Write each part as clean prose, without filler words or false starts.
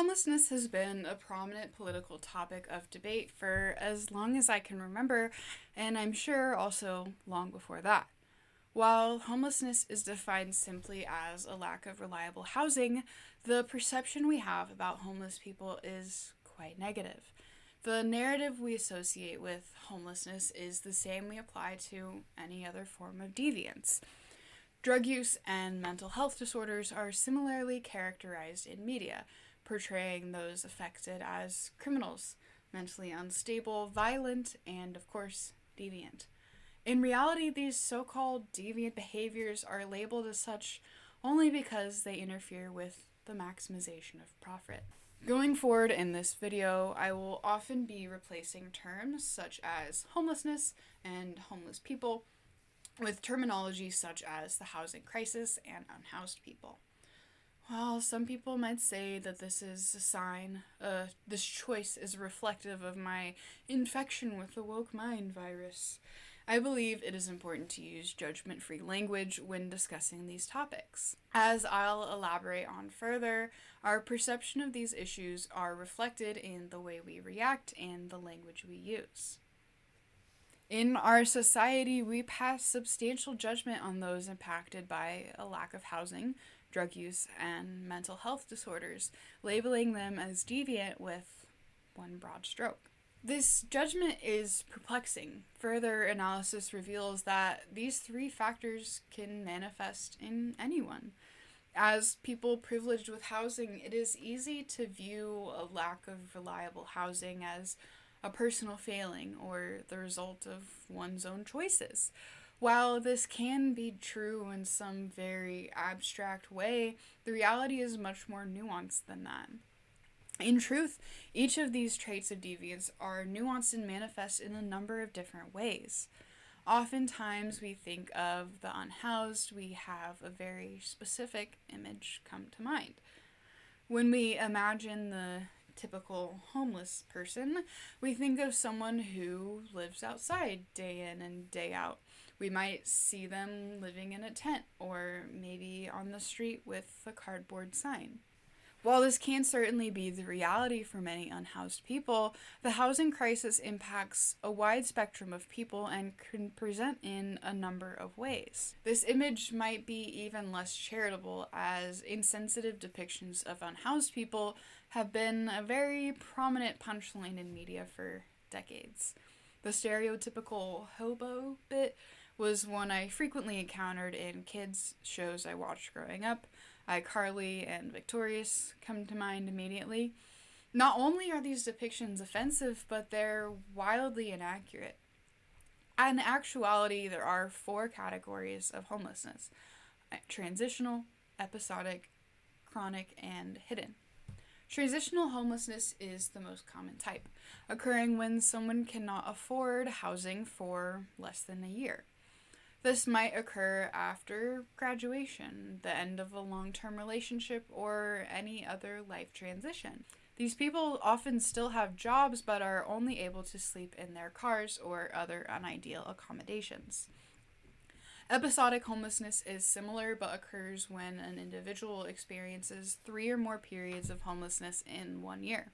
Homelessness has been a prominent political topic of debate for as long as I can remember, and I'm sure also long before that. While homelessness is defined simply as a lack of reliable housing, the perception we have about homeless people is quite negative. The narrative we associate with homelessness is the same we apply to any other form of deviance. Drug use and mental health disorders are similarly characterized in media, portraying those affected as criminals, mentally unstable, violent, and, of course, deviant. In reality, these so-called deviant behaviors are labeled as such only because they interfere with the maximization of profit. Going forward in this video, I will often be replacing terms such as homelessness and homeless people with terminology such as the housing crisis and unhoused people. While some people might say that this is a sign, this choice is reflective of my infection with the woke mind virus, I believe it is important to use judgment-free language when discussing these topics. As I'll elaborate on further, our perception of these issues are reflected in the way we react and the language we use. In our society, we pass substantial judgment on those impacted by a lack of housing, drug use, and mental health disorders, labeling them as deviant with one broad stroke. This judgment is perplexing. Further analysis reveals that these three factors can manifest in anyone. As people privileged with housing, it is easy to view a lack of reliable housing as a personal failing or the result of one's own choices. While this can be true in some very abstract way, the reality is much more nuanced than that. In truth, each of these traits of deviance are nuanced and manifest in a number of different ways. Oftentimes we think of the unhoused, we have a very specific image come to mind. When we imagine the typical homeless person, we think of someone who lives outside day in and day out. We might see them living in a tent or maybe on the street with a cardboard sign. While this can certainly be the reality for many unhoused people, the housing crisis impacts a wide spectrum of people and can present in a number of ways. This image might be even less charitable, as insensitive depictions of unhoused people have been a very prominent punchline in media for decades. The stereotypical hobo bit was one I frequently encountered in kids' shows I watched growing up. iCarly and Victorious come to mind immediately. Not only are these depictions offensive, but they're wildly inaccurate. In actuality, there are 4 categories of homelessness: transitional, episodic, chronic, and hidden. Transitional homelessness is the most common type, occurring when someone cannot afford housing for less than a year. This might occur after graduation, the end of a long-term relationship, or any other life transition. These people often still have jobs but are only able to sleep in their cars or other unideal accommodations. Episodic homelessness is similar but occurs when an individual experiences 3 or more periods of homelessness in 1 year.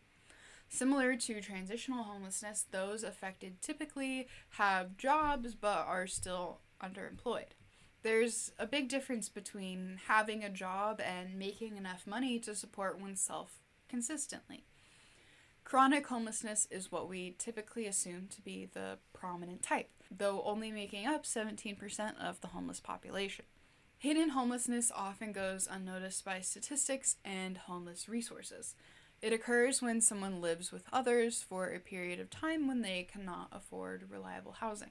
Similar to transitional homelessness, those affected typically have jobs but are still underemployed. There's a big difference between having a job and making enough money to support oneself consistently. Chronic homelessness is what we typically assume to be the prominent type, though only making up 17% of the homeless population. Hidden homelessness often goes unnoticed by statistics and homeless resources. It occurs when someone lives with others for a period of time when they cannot afford reliable housing.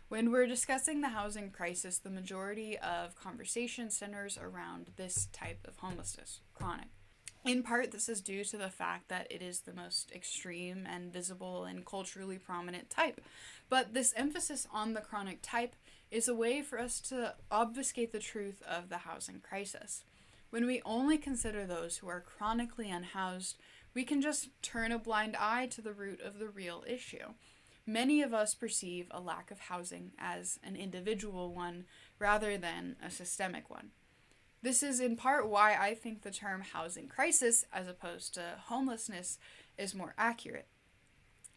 When we're discussing the housing crisis, the majority of conversation centers around this type of homelessness, chronic. In part, this is due to the fact that it is the most extreme and visible and culturally prominent type. But this emphasis on the chronic type is a way for us to obfuscate the truth of the housing crisis. When we only consider those who are chronically unhoused, we can just turn a blind eye to the root of the real issue. Many of us perceive a lack of housing as an individual one rather than a systemic one. This is in part why I think the term housing crisis, as opposed to homelessness, is more accurate.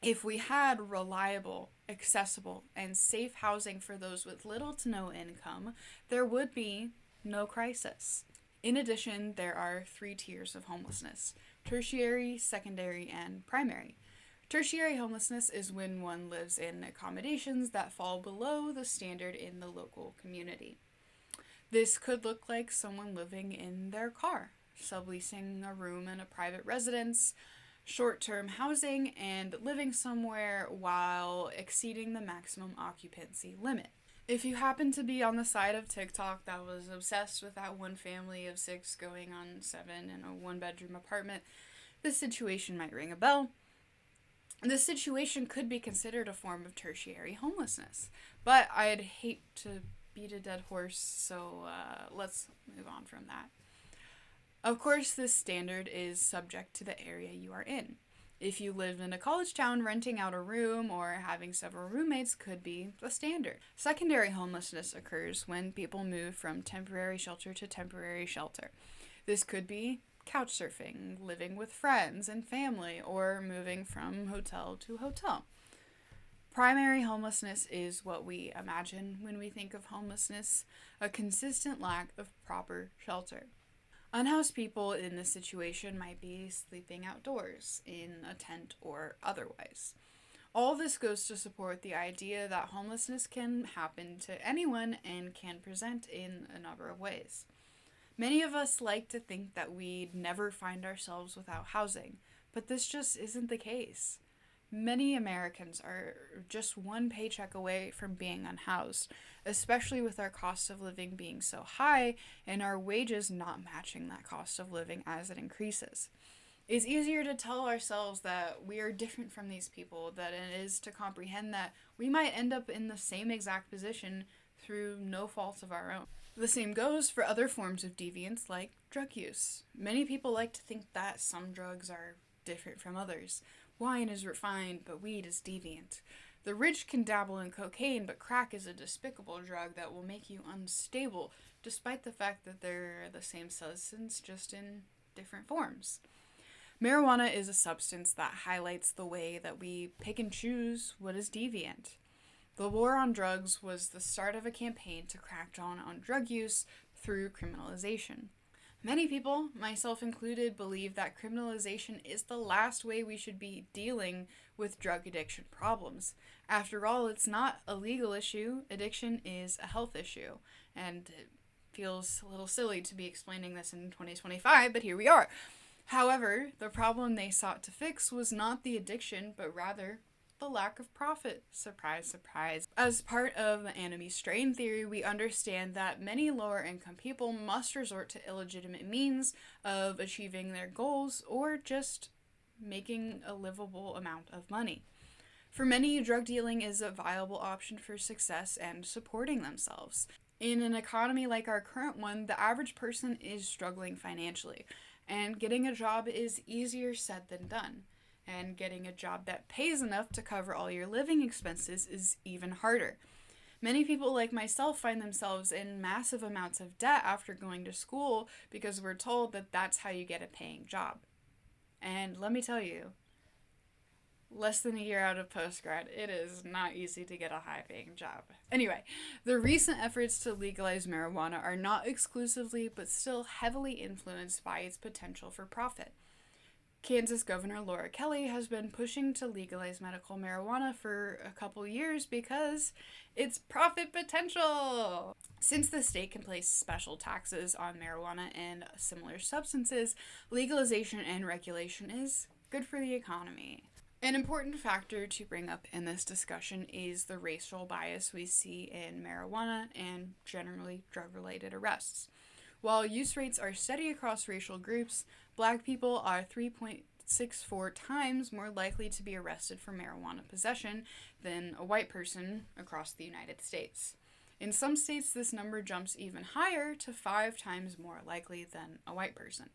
If we had reliable, accessible, and safe housing for those with little to no income, there would be no crisis. In addition, there are 3 tiers of homelessness: tertiary, secondary, and primary. Tertiary homelessness is when one lives in accommodations that fall below the standard in the local community. This could look like someone living in their car, subleasing a room in a private residence, short-term housing, and living somewhere while exceeding the maximum occupancy limit. If you happen to be on the side of TikTok that was obsessed with that one family of 6 going on 7 in a 1-bedroom apartment, this situation might ring a bell. This situation could be considered a form of tertiary homelessness, but I'd hate to beat a dead horse, so let's move on from that. Of course, this standard is subject to the area you are in. If you live in a college town, renting out a room or having several roommates could be the standard. Secondary homelessness occurs when people move from temporary shelter to temporary shelter. This could be couch surfing, living with friends and family, or moving from hotel to hotel. Primary homelessness is what we imagine when we think of homelessness: a consistent lack of proper shelter. Unhoused people in this situation might be sleeping outdoors, in a tent or otherwise. All this goes to support the idea that homelessness can happen to anyone and can present in a number of ways. Many of us like to think that we'd never find ourselves without housing, but this just isn't the case. Many Americans are just one paycheck away from being unhoused, especially with our cost of living being so high and our wages not matching that cost of living as it increases. It's easier to tell ourselves that we are different from these people than it is to comprehend that we might end up in the same exact position through no fault of our own. The same goes for other forms of deviance like drug use. Many people like to think that some drugs are different from others. Wine is refined, but weed is deviant. The rich can dabble in cocaine, but crack is a despicable drug that will make you unstable, despite the fact that they're the same substance, just in different forms. Marijuana is a substance that highlights the way that we pick and choose what is deviant. The war on drugs was the start of a campaign to crack down on drug use through criminalization. Many people, myself included, believe that criminalization is the last way we should be dealing with drug addiction problems. After all, it's not a legal issue. Addiction is a health issue. And it feels a little silly to be explaining this in 2025, but here we are. However, the problem they sought to fix was not the addiction, but rather the lack of profit. Surprise, surprise. As part of the enemy strain theory, we understand that many lower income people must resort to illegitimate means of achieving their goals or just making a livable amount of money. For many, drug dealing is a viable option for success and supporting themselves. In an economy like our current one, the average person is struggling financially, and getting a job is easier said than done. And getting a job that pays enough to cover all your living expenses is even harder. Many people like myself find themselves in massive amounts of debt after going to school because we're told that that's how you get a paying job. And let me tell you, less than a year out of postgrad, it is not easy to get a high-paying job. Anyway, the recent efforts to legalize marijuana are not exclusively but still heavily influenced by its potential for profit. Kansas Governor Laura Kelly has been pushing to legalize medical marijuana for a couple years because it's profit potential. Since the state can place special taxes on marijuana and similar substances, legalization and regulation is good for the economy. An important factor to bring up in this discussion is the racial bias we see in marijuana and generally drug-related arrests. While use rates are steady across racial groups, Black people are 3.64 times more likely to be arrested for marijuana possession than a white person across the United States. In some states, this number jumps even higher to 5 times more likely than a white person.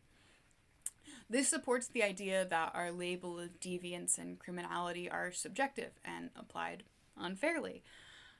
This supports the idea that our label of deviance and criminality are subjective and applied unfairly.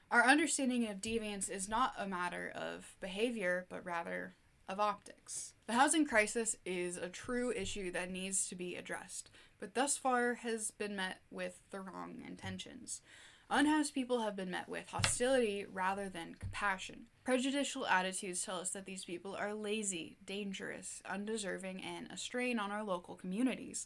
Our understanding of deviance is not a matter of behavior, but rather of optics. The housing crisis is a true issue that needs to be addressed, but thus far has been met with the wrong intentions. Unhoused people have been met with hostility rather than compassion. Prejudicial attitudes tell us that these people are lazy, dangerous, undeserving, and a strain on our local communities.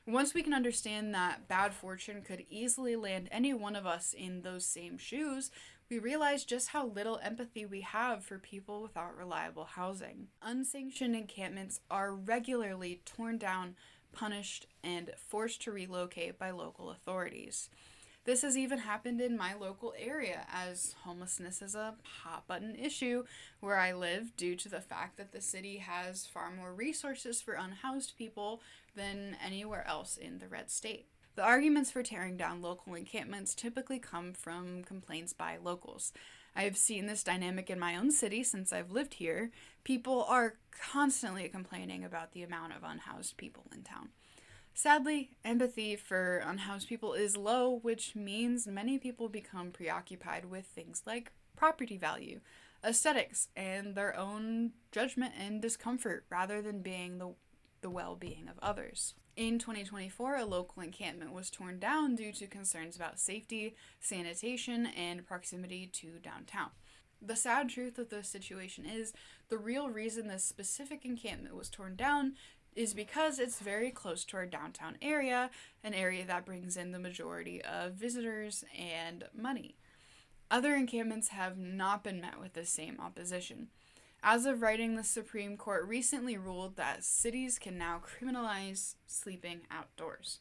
Once we can understand that bad fortune could easily land any one of us in those same shoes, we realize just how little empathy we have for people without reliable housing. Unsanctioned encampments are regularly torn down, punished, and forced to relocate by local authorities. This has even happened in my local area, as homelessness is a hot button issue where I live due to the fact that the city has far more resources for unhoused people than anywhere else in the red state. The arguments for tearing down local encampments typically come from complaints by locals. I've seen this dynamic in my own city since I've lived here. People are constantly complaining about the amount of unhoused people in town. Sadly, empathy for unhoused people is low, which means many people become preoccupied with things like property value, aesthetics, and their own judgment and discomfort rather than being the well-being of others. In 2024, a local encampment was torn down due to concerns about safety, sanitation, and proximity to downtown. The sad truth of the situation is the real reason this specific encampment was torn down is because it's very close to our downtown area, an area that brings in the majority of visitors and money. Other encampments have not been met with the same opposition. As of writing, the Supreme Court recently ruled that cities can now criminalize sleeping outdoors.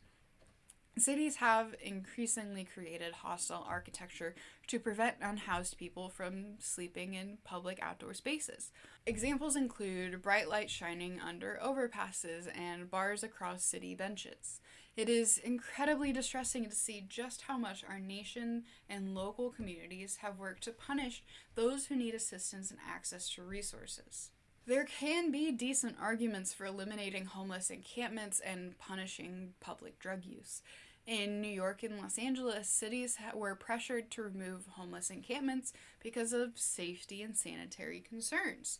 Cities have increasingly created hostile architecture to prevent unhoused people from sleeping in public outdoor spaces. Examples include bright lights shining under overpasses and bars across city benches. It is incredibly distressing to see just how much our nation and local communities have worked to punish those who need assistance and access to resources. There can be decent arguments for eliminating homeless encampments and punishing public drug use. In New York and Los Angeles, cities were pressured to remove homeless encampments because of safety and sanitary concerns.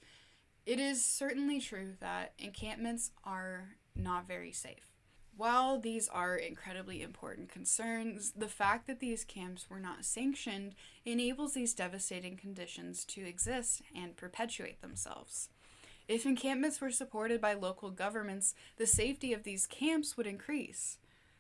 It is certainly true that encampments are not very safe. While these are incredibly important concerns, the fact that these camps were not sanctioned enables these devastating conditions to exist and perpetuate themselves. If encampments were supported by local governments, the safety of these camps would increase.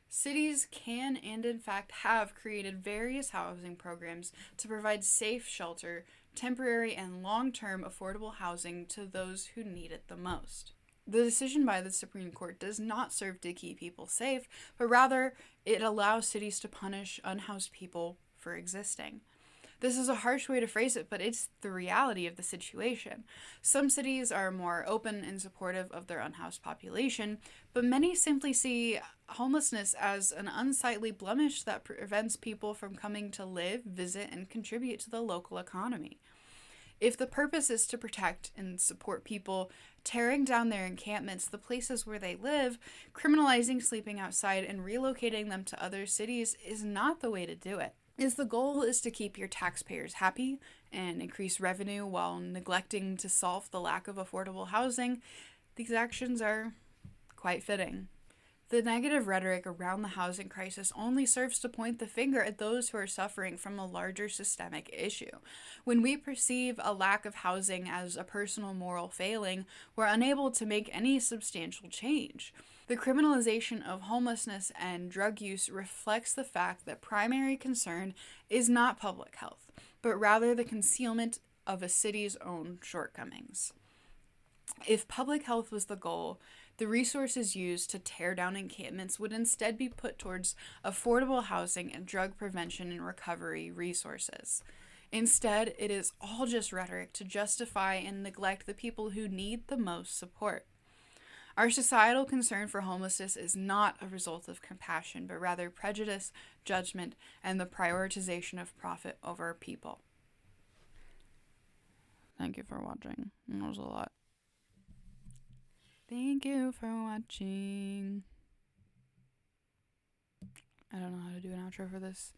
Cities can and in fact have created various housing programs to provide safe shelter, temporary and long-term affordable housing to those who need it the most. The decision by the Supreme Court does not serve to keep people safe, but rather it allows cities to punish unhoused people for existing. This is a harsh way to phrase it, but it's the reality of the situation. Some cities are more open and supportive of their unhoused population, but many simply see homelessness as an unsightly blemish that prevents people from coming to live, visit, and contribute to the local economy. If the purpose is to protect and support people, tearing down their encampments, the places where they live, criminalizing sleeping outside, and relocating them to other cities is not the way to do it. If the goal is to keep your taxpayers happy and increase revenue while neglecting to solve the lack of affordable housing, these actions are quite fitting. The negative rhetoric around the housing crisis only serves to point the finger at those who are suffering from a larger systemic issue. When we perceive a lack of housing as a personal moral failing, we're unable to make any substantial change. The criminalization of homelessness and drug use reflects the fact that primary concern is not public health, but rather the concealment of a city's own shortcomings. If public health was the goal, the resources used to tear down encampments would instead be put towards affordable housing and drug prevention and recovery resources. Instead, it is all just rhetoric to justify and neglect the people who need the most support. Our societal concern for homelessness is not a result of compassion, but rather prejudice, judgment, and the prioritization of profit over people. Thank you for watching. That was a lot. Thank you for watching. I don't know how to do an outro for this.